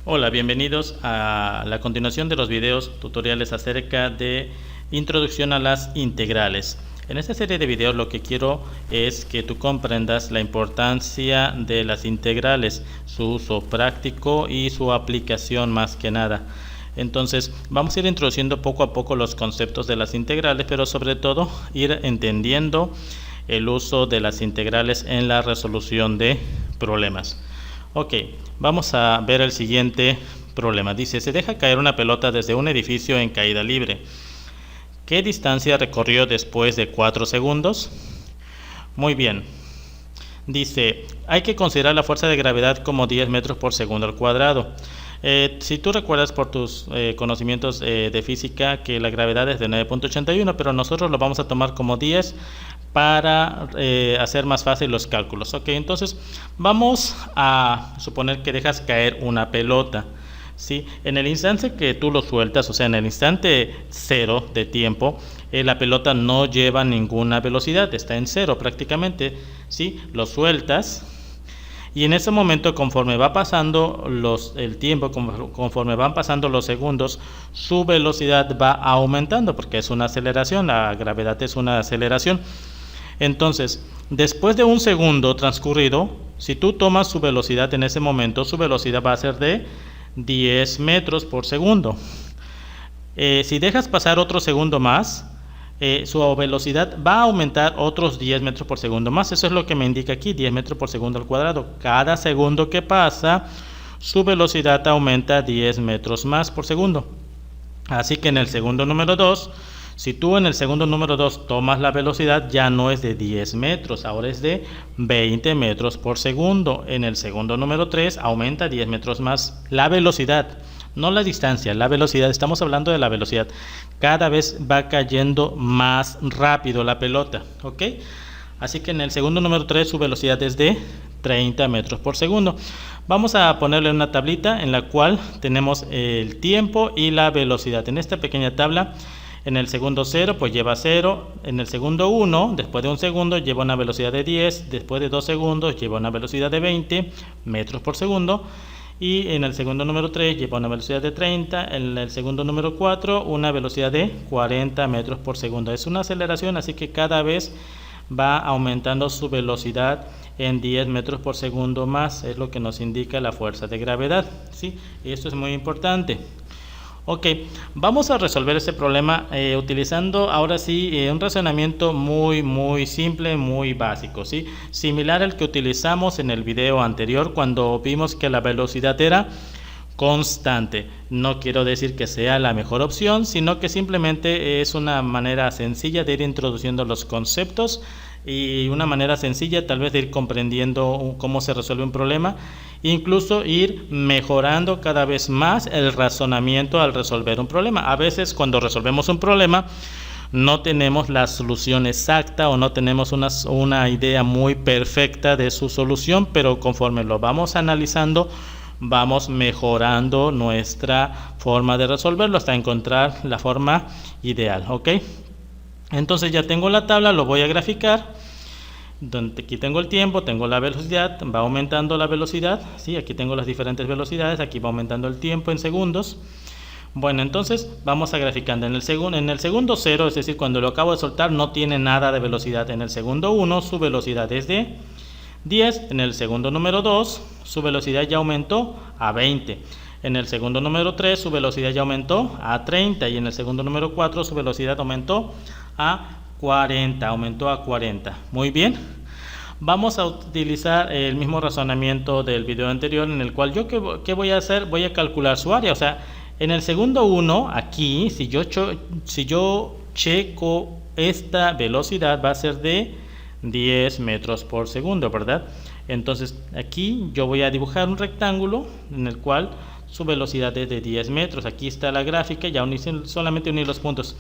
Hola, bienvenidos a la continuación de los videos tutoriales acerca de introducción a las integrales. En esta serie de videos lo que quiero es que tú comprendas la importancia de las integrales, su uso práctico y su aplicación más que nada. Entonces vamos a ir introduciendo poco a poco los conceptos de las integrales, pero sobre todo ir entendiendo el uso de las integrales en la resolución de problemas. Ok, vamos a ver el siguiente problema. Dice, se deja caer una pelota desde un edificio en caída libre. ¿Qué distancia recorrió después de 4 segundos? Muy bien. Dice, hay que considerar la fuerza de gravedad como 10 metros por segundo al cuadrado. Si tú recuerdas por tus conocimientos de física que la gravedad es de 9.81, pero nosotros lo vamos a tomar como 10 para hacer más fácil los cálculos. Ok, entonces vamos a suponer que dejas caer una pelota. ¿Sí? En el instante que tú lo sueltas, o sea, en el instante cero de tiempo, la pelota no lleva ninguna velocidad, está en cero prácticamente. ¿Sí? Lo sueltas. Y en ese momento, conforme va pasando el tiempo, conforme van pasando los segundos, su velocidad va aumentando porque es una aceleración, la gravedad es una aceleración. Entonces, después de un segundo transcurrido, si tú tomas su velocidad en ese momento, su velocidad va a ser de 10 metros por segundo. Si dejas pasar otro segundo más, su velocidad va a aumentar otros 10 metros por segundo más. Eso es lo que me indica aquí, 10 metros por segundo al cuadrado. Cada segundo que pasa, su velocidad aumenta 10 metros más por segundo. Así que en el segundo número 2, si tú en el segundo número 2 tomas la velocidad, ya no es de 10 metros, ahora es de 20 metros por segundo. En el segundo número 3 aumenta 10 metros más la velocidad. No la distancia, la velocidad, estamos hablando de la velocidad. Cada vez va cayendo más rápido la pelota, ¿ok? Así que en el segundo número 3 su velocidad es de 30 metros por segundo. Vamos a ponerle una tablita en la cual tenemos el tiempo y la velocidad. En esta pequeña tabla, en el segundo 0 pues lleva 0, en el segundo 1, después de un segundo lleva una velocidad de 10, después de 2 segundos lleva una velocidad de 20 metros por segundo. Y en el segundo número 3 lleva una velocidad de 30, en el segundo número 4 una velocidad de 40 metros por segundo. Es una aceleración, así que cada vez va aumentando su velocidad en 10 metros por segundo más, es lo que nos indica la fuerza de gravedad, ¿sí? Y esto es muy importante. Ok, vamos a resolver este problema utilizando ahora sí un razonamiento muy simple, muy básico, ¿sí? Similar al que utilizamos en el video anterior cuando vimos que la velocidad era constante. No quiero decir que sea la mejor opción, sino que simplemente es una manera sencilla de ir introduciendo los conceptos y una manera sencilla tal vez de ir comprendiendo cómo se resuelve un problema, incluso ir mejorando cada vez más el razonamiento al resolver un problema. A veces cuando resolvemos un problema no tenemos la solución exacta o no tenemos una idea muy perfecta de su solución, pero conforme lo vamos analizando vamos mejorando nuestra forma de resolverlo hasta encontrar la forma ideal, ¿ok? Entonces ya tengo la tabla, lo voy a graficar. Aquí tengo el tiempo, tengo la velocidad, va aumentando la velocidad, ¿sí? Aquí tengo las diferentes velocidades, aquí va aumentando el tiempo en segundos. Bueno, entonces vamos a graficando. En el segundo 0, es decir, cuando lo acabo de soltar, no tiene nada de velocidad. En el segundo 1, su velocidad es de 10. En el segundo número 2, su velocidad ya aumentó a 20. En el segundo número 3, su velocidad ya aumentó a 30. Y en el segundo número 4, su velocidad aumentó a 40. Aumentó a 40. Muy bien. Vamos a utilizar el mismo razonamiento del video anterior, en el cual yo ¿qué voy a hacer? Voy a calcular su área. O sea, en el segundo 1, aquí, si yo checo esta velocidad, va a ser de 10 metros por segundo, ¿verdad? Entonces aquí yo voy a dibujar un rectángulo en el cual su velocidad es de 10 metros. Aquí está la gráfica, ya solamente unir los puntos.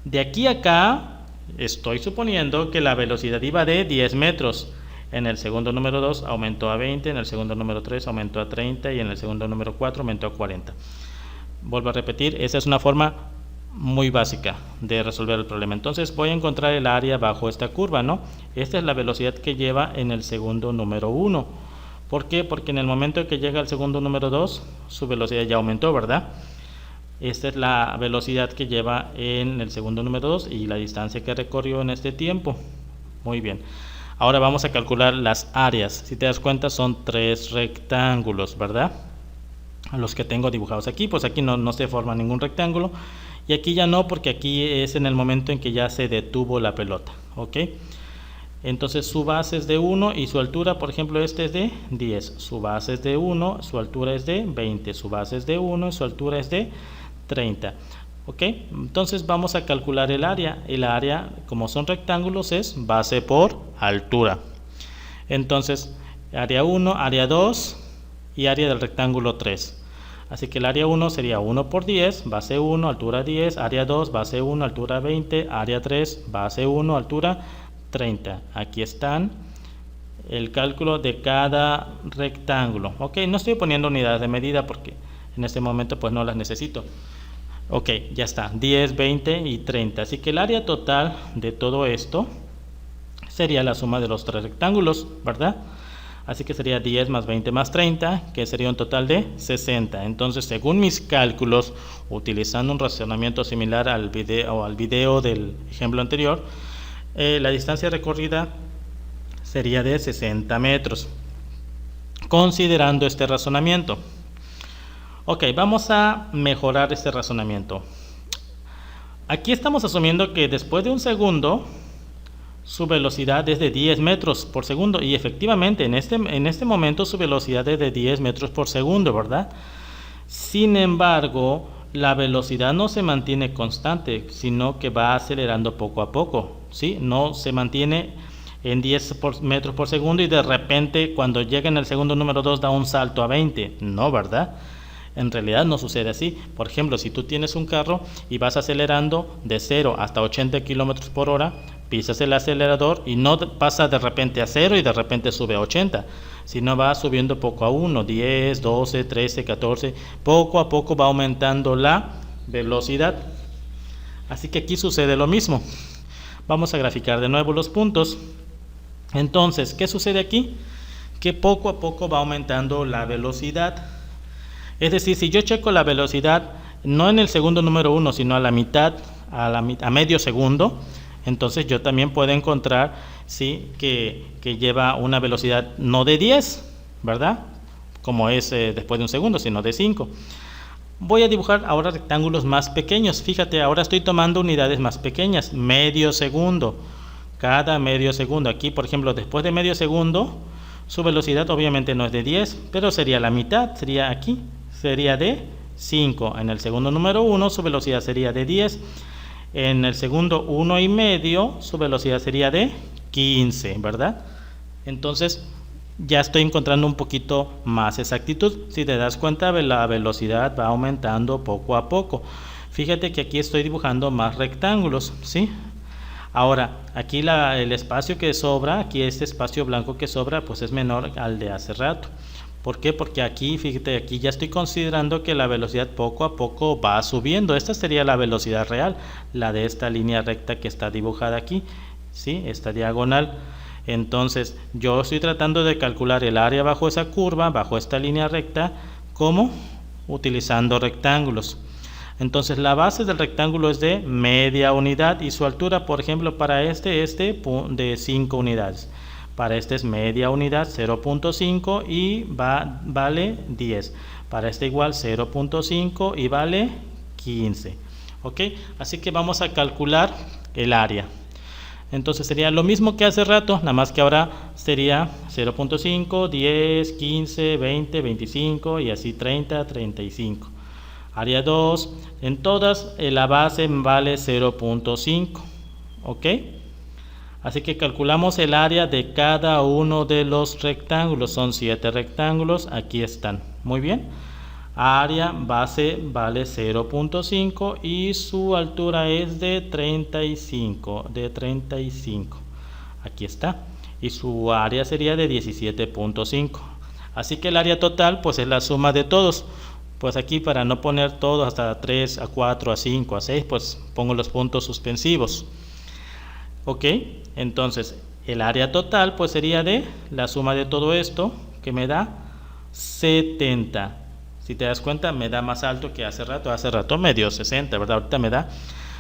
De aquí a acá estoy suponiendo que la velocidad iba de 10 metros. En el segundo número 2 aumentó a 20, en el segundo número 3 aumentó a 30 y en el segundo número 4 aumentó a 40. Vuelvo a repetir, esa es una forma muy básica de resolver el problema. Entonces voy a encontrar el área bajo esta curva, ¿no? Esta es la velocidad que lleva en el segundo número 1. ¿Por qué? Porque en el momento en que llega al segundo número 2, su velocidad ya aumentó, ¿verdad? Esta es la velocidad que lleva en el segundo número 2 y la distancia que recorrió en este tiempo. Muy bien. Ahora vamos a calcular las áreas. Si te das cuenta, son 3 rectángulos, ¿verdad? Los que tengo dibujados aquí, pues aquí no se forma ningún rectángulo. Y aquí ya no, porque aquí es en el momento en que ya se detuvo la pelota, ¿ok? Entonces su base es de 1 y su altura, por ejemplo, este es de 10. Su base es de 1, su altura es de 20. Su base es de 1 y su altura es de 30. ¿Ok? Entonces vamos a calcular el área. El área, como son rectángulos, es base por altura. Entonces, área 1, área 2 y área del rectángulo 3. Así que el área 1 sería 1 por 10, base 1, altura 10, área 2, base 1, altura 20, área 3, base 1, altura 30. Aquí están el cálculo de cada rectángulo. Ok, no estoy poniendo unidades de medida porque en este momento pues no las necesito. Ok, ya está, 10, 20 y 30. Así que el área total de todo esto sería la suma de los 3 rectángulos, ¿verdad? Así que sería 10 más 20 más 30, que sería un total de 60. Entonces, según mis cálculos, utilizando un razonamiento similar al video del ejemplo anterior, la distancia recorrida sería de 60 metros, considerando este razonamiento. Ok, vamos a mejorar este razonamiento. Aquí estamos asumiendo que después de un segundo, su velocidad es de 10 metros por segundo. Y efectivamente, en este momento su velocidad es de 10 metros por segundo, ¿verdad? Sin embargo, la velocidad no se mantiene constante, sino que va acelerando poco a poco, ¿sí? No se mantiene en 10 metros por segundo y de repente cuando llega en el segundo número 2 da un salto a 20. No, ¿verdad? En realidad no sucede así. Por ejemplo, si tú tienes un carro y vas acelerando de 0 hasta 80 kilómetros por hora, pisas el acelerador y no pasa de repente a 0 y de repente sube a 80, sino va subiendo poco a 1, 10, 12, 13, 14, poco a poco va aumentando la velocidad. Así que aquí sucede lo mismo. Vamos a graficar de nuevo los puntos. Entonces, ¿qué sucede aquí? Que poco a poco va aumentando la velocidad. Es decir, si yo checo la velocidad no en el segundo número 1, sino a la mitad, a medio segundo, entonces yo también puedo encontrar, ¿sí?, que lleva una velocidad no de 10, ¿verdad? Como es después de un segundo, sino de 5. Voy a dibujar ahora rectángulos más pequeños. Fíjate, ahora estoy tomando unidades más pequeñas, medio segundo, cada medio segundo. Aquí, por ejemplo, después de medio segundo, su velocidad obviamente no es de 10, pero sería la mitad, sería aquí, sería de 5. En el segundo número 1 su velocidad sería de 10. En el segundo 1 y medio su velocidad sería de 15, ¿verdad? Entonces ya estoy encontrando un poquito más exactitud. Si te das cuenta, la velocidad va aumentando poco a poco. Fíjate que aquí estoy dibujando más rectángulos, ¿sí? Ahora, aquí el espacio que sobra, aquí este espacio blanco que sobra, pues es menor al de hace rato. ¿Por qué? Porque aquí, fíjate, aquí ya estoy considerando que la velocidad poco a poco va subiendo. Esta sería la velocidad real, la de esta línea recta que está dibujada aquí, ¿sí? Esta diagonal. Entonces, yo estoy tratando de calcular el área bajo esa curva, bajo esta línea recta, ¿cómo? Utilizando rectángulos. Entonces, la base del rectángulo es de media unidad y su altura, por ejemplo, para este es de 5 unidades. Para este es media unidad, 0.5 y vale 10. Para este igual 0.5 y vale 15. ¿Ok? Así que vamos a calcular el área. Entonces sería lo mismo que hace rato, nada más que ahora sería 0.5, 10, 15, 20, 25 y así 30, 35. Área 2, en todas la base vale 0.5. ¿Ok? Así que calculamos el área de cada uno de los rectángulos. Son 7 rectángulos, aquí están. Muy bien. Área base vale 0.5 y su altura es de 35. Aquí está. Y su área sería de 17.5. Así que el área total pues es la suma de todos. Pues aquí, para no poner todos hasta 3, a 4, a 5, a 6, pues pongo los puntos suspensivos. Ok, entonces el área total pues sería de la suma de todo esto, que me da 70. Si te das cuenta, me da más alto que hace rato me dio 60, ¿verdad? Ahorita me da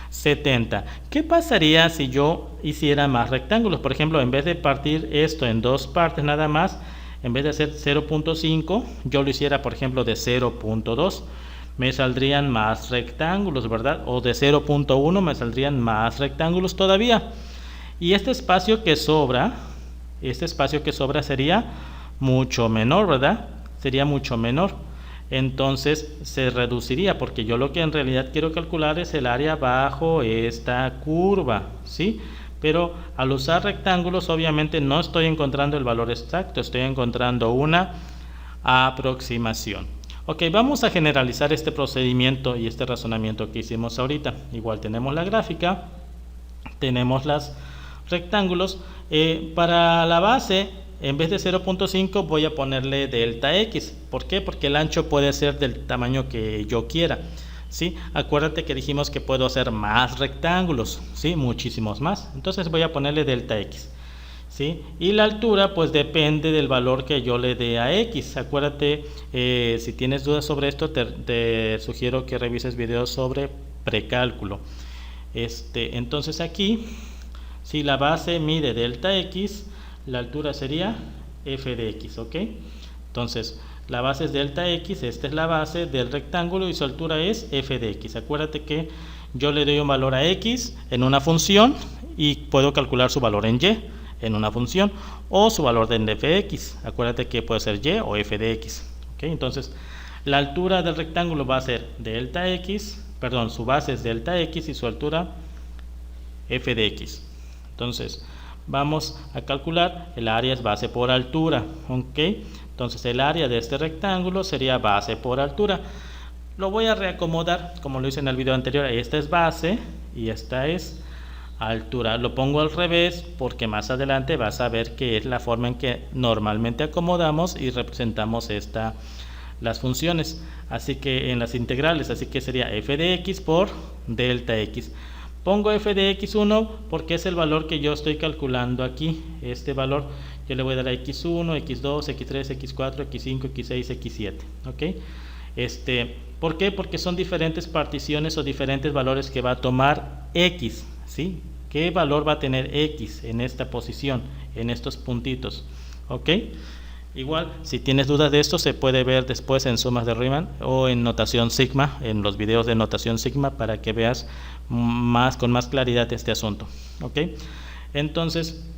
70. ¿Qué pasaría si yo hiciera más rectángulos? Por ejemplo, en vez de partir esto en dos partes nada más, en vez de hacer 0.5, yo lo hiciera, por ejemplo, de 0.2. Me saldrían más rectángulos, ¿verdad? O de 0.1 me saldrían más rectángulos todavía. Y este espacio que sobra sería mucho menor, ¿verdad? Sería mucho menor. Entonces se reduciría, porque yo lo que en realidad quiero calcular es el área bajo esta curva, ¿sí? Pero al usar rectángulos obviamente no estoy encontrando el valor exacto, estoy encontrando una aproximación. Ok, vamos a generalizar este procedimiento y este razonamiento que hicimos ahorita. Igual tenemos la gráfica, tenemos los rectángulos. Para la base, en vez de 0.5 voy a ponerle delta x. ¿Por qué? Porque el ancho puede ser del tamaño que yo quiera, ¿sí? Acuérdate que dijimos que puedo hacer más rectángulos, ¿sí? Muchísimos más. Entonces voy a ponerle delta x, ¿sí? Y la altura pues depende del valor que yo le dé a x. Acuérdate, si tienes dudas sobre esto, te sugiero que revises videos sobre precálculo. Entonces aquí, si la base mide delta x, la altura sería f de x, ¿ok? Entonces, la base es delta x, esta es la base del rectángulo y su altura es f de x. Acuérdate que yo le doy un valor a x en una función y puedo calcular su valor en y en una función o su valor en f de x. Acuérdate que puede ser y o f de x, ¿ok? Entonces, la altura del rectángulo va a ser delta x, perdón, su base es delta x y su altura f de x. Entonces, vamos a calcular, el área es base por altura, ¿ok? Entonces el área de este rectángulo sería base por altura. Lo voy a reacomodar como lo hice en el video anterior. Esta es base y esta es altura. Lo pongo al revés porque más adelante vas a ver que es la forma en que normalmente acomodamos y representamos las funciones. Así que en las integrales, así que sería f de x por delta x. Pongo f de x1 porque es el valor que yo estoy calculando aquí. Este valor yo le voy a dar a x1, x2, x3, x4, x5, x6, x7. ¿Ok? ¿Por qué? Porque son diferentes particiones o diferentes valores que va a tomar x, ¿sí? ¿Qué valor va a tener x en esta posición, en estos puntitos? ¿Ok? Igual, si tienes dudas de esto, se puede ver después en sumas de Riemann o en notación sigma, en los videos de notación sigma, para que veas con más claridad este asunto. ¿Ok? Entonces,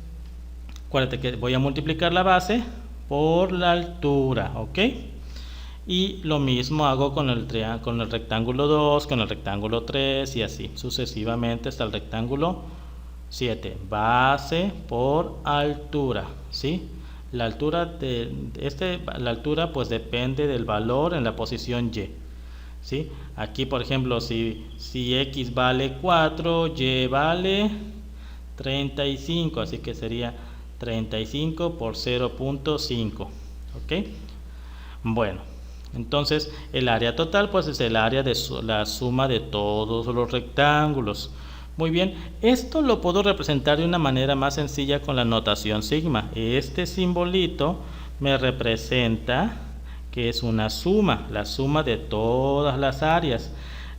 acuérdate que voy a multiplicar la base por la altura. ¿Ok? Y lo mismo hago con el rectángulo 2, con el rectángulo 3 y así sucesivamente hasta el rectángulo 7. Base por altura, ¿sí? La altura pues depende del valor en la posición y, ¿sí? Aquí por ejemplo si x vale 4, y vale 35, así que sería 35 por 0.5. ¿ok? Bueno, entonces el área total pues es el área de la suma de todos los rectángulos. Muy bien, esto lo puedo representar de una manera más sencilla con la notación sigma. Este simbolito me representa que es una suma, la suma de todas las áreas.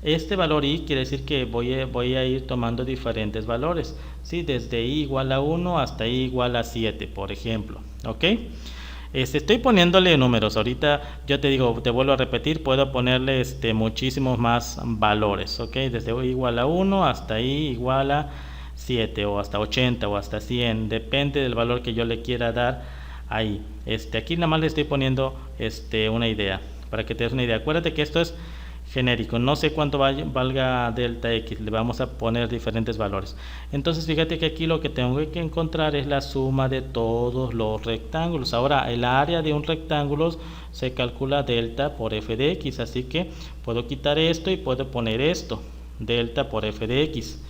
Este valor i quiere decir que voy a ir tomando diferentes valores, ¿sí? Desde i igual a 1 hasta i igual a 7, por ejemplo. ¿Ok? Estoy poniéndole números. Ahorita yo te digo, te vuelvo a repetir, puedo ponerle muchísimos más valores, ¿ok? Desde i igual a 1 hasta i igual a 7 o hasta 80 o hasta 100, depende del valor que yo le quiera dar ahí. Aquí nada más le estoy poniendo una idea, para que te des una idea. Acuérdate que esto es genérico, no sé cuánto valga delta x, le vamos a poner diferentes valores. Entonces fíjate que aquí lo que tengo que encontrar es la suma de todos los rectángulos. Ahora el área de un rectángulo se calcula delta por f de x, así que puedo quitar esto y puedo poner esto, delta por f de x.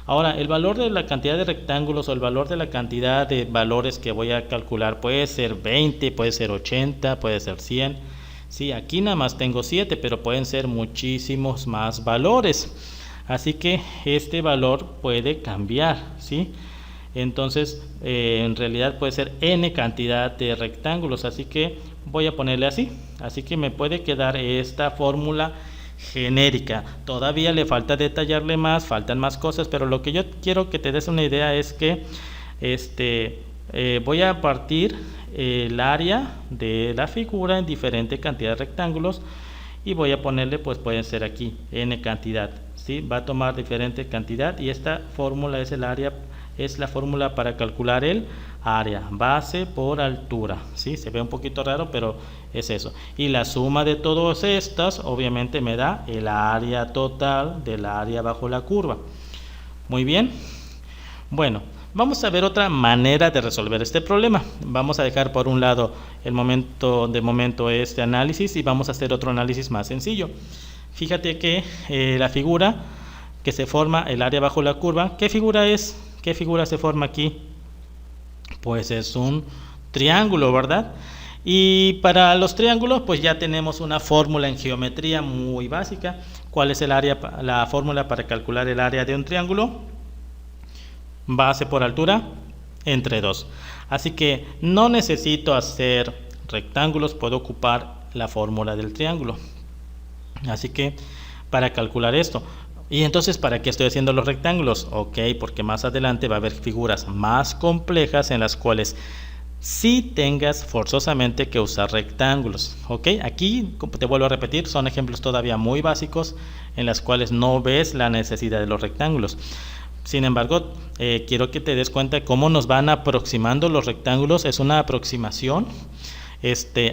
Ahora el valor de la cantidad de rectángulos o el valor de la cantidad de valores que voy a calcular puede ser 20, puede ser 80, puede ser 100. Sí, aquí nada más tengo 7, pero pueden ser muchísimos más valores. Así que este valor puede cambiar, ¿sí? Entonces, en realidad puede ser n cantidad de rectángulos. Así que voy a ponerle así. Así que me puede quedar esta fórmula genérica. Todavía le falta detallarle más, faltan más cosas, pero lo que yo quiero que te des una idea es que voy a partir el área de la figura en diferente cantidad de rectángulos y voy a ponerle, pues puede ser aquí n cantidad, ¿sí? Va a tomar diferente cantidad y esta fórmula es el área, es la fórmula para calcular el área, base por altura, ¿sí? Se ve un poquito raro, pero es eso. Y la suma de todas estas obviamente me da el área total del área bajo la curva. Muy bien. Bueno, vamos a ver otra manera de resolver este problema. Vamos a dejar por un lado de momento este análisis y vamos a hacer otro análisis más sencillo. Fíjate que la figura que se forma, el área bajo la curva, ¿qué figura es? ¿Qué figura se forma aquí? Pues es un triángulo, ¿verdad? Y para los triángulos pues ya tenemos una fórmula en geometría muy básica. ¿Cuál es el área, la fórmula para calcular el área de un triángulo? Base por altura entre 2. Así que no necesito hacer rectángulos, puedo ocupar la fórmula del triángulo. Así que para calcular esto, y entonces ¿para qué estoy haciendo los rectángulos? Ok, porque más adelante va a haber figuras más complejas en las cuales sí tengas forzosamente que usar rectángulos. Ok, aquí te vuelvo a repetir, son ejemplos todavía muy básicos en las cuales no ves la necesidad de los rectángulos. Sin embargo, quiero que te des cuenta de cómo nos van aproximando los rectángulos. Es una aproximación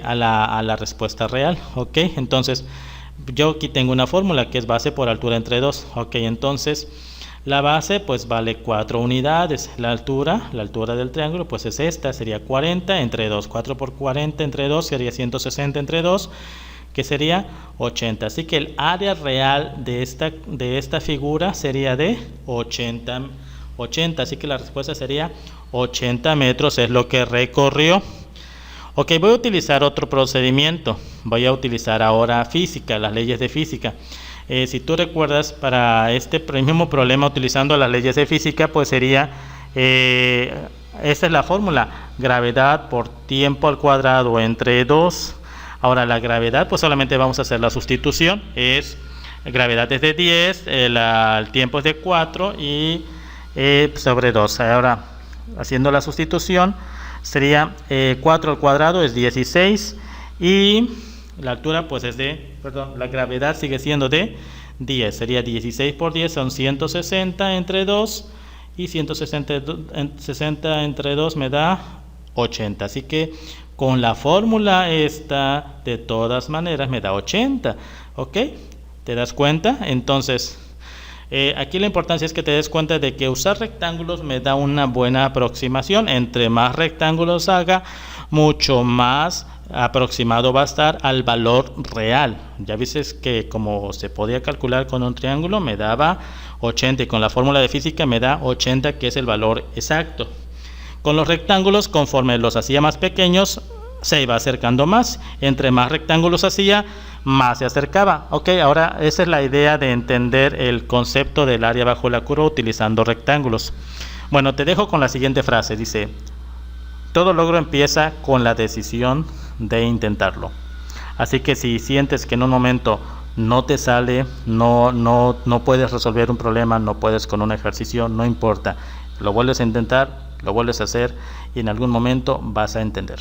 a la respuesta real. Ok, entonces yo aquí tengo una fórmula que es base por altura entre 2. Ok, entonces la base pues vale 4 unidades. La altura del triángulo pues es esta, sería 40 entre 2. 4 por 40 entre 2 sería 160 entre 2. Que sería 80. Así que el área real de esta figura sería de 80. Así que la respuesta sería 80 metros es lo que recorrió. Ok, voy a utilizar otro procedimiento. Voy a utilizar ahora física, las leyes de física. Si tú recuerdas, para este mismo problema utilizando las leyes de física, pues sería, esta es la fórmula, gravedad por tiempo al cuadrado entre 2. Ahora la gravedad, pues solamente vamos a hacer la sustitución, gravedad es de 10, el tiempo es de 4 y sobre 2. Ahora, haciendo la sustitución, sería 4 al cuadrado es 16 y la altura pues es la gravedad sigue siendo de 10, sería 16 por 10 son 160 entre 2 y 160 entre 2 me da 80, así que con la fórmula esta de todas maneras me da 80, ¿ok? ¿Te das cuenta? Entonces aquí la importancia es que te des cuenta de que usar rectángulos me da una buena aproximación. Entre más rectángulos haga, mucho más aproximado va a estar al valor real. Ya viste que como se podía calcular con un triángulo me daba 80 y con la fórmula de física me da 80 que es el valor exacto. Con los rectángulos, conforme los hacía más pequeños, se iba acercando más. Entre más rectángulos hacía, más se acercaba. Ok, ahora esa es la idea de entender el concepto del área bajo la curva utilizando rectángulos. Bueno, te dejo con la siguiente frase. Dice, todo logro empieza con la decisión de intentarlo. Así que si sientes que en un momento no te sale, no puedes resolver un problema, no puedes con un ejercicio, no importa. Lo vuelves a intentar, lo vuelves a hacer y en algún momento vas a entender.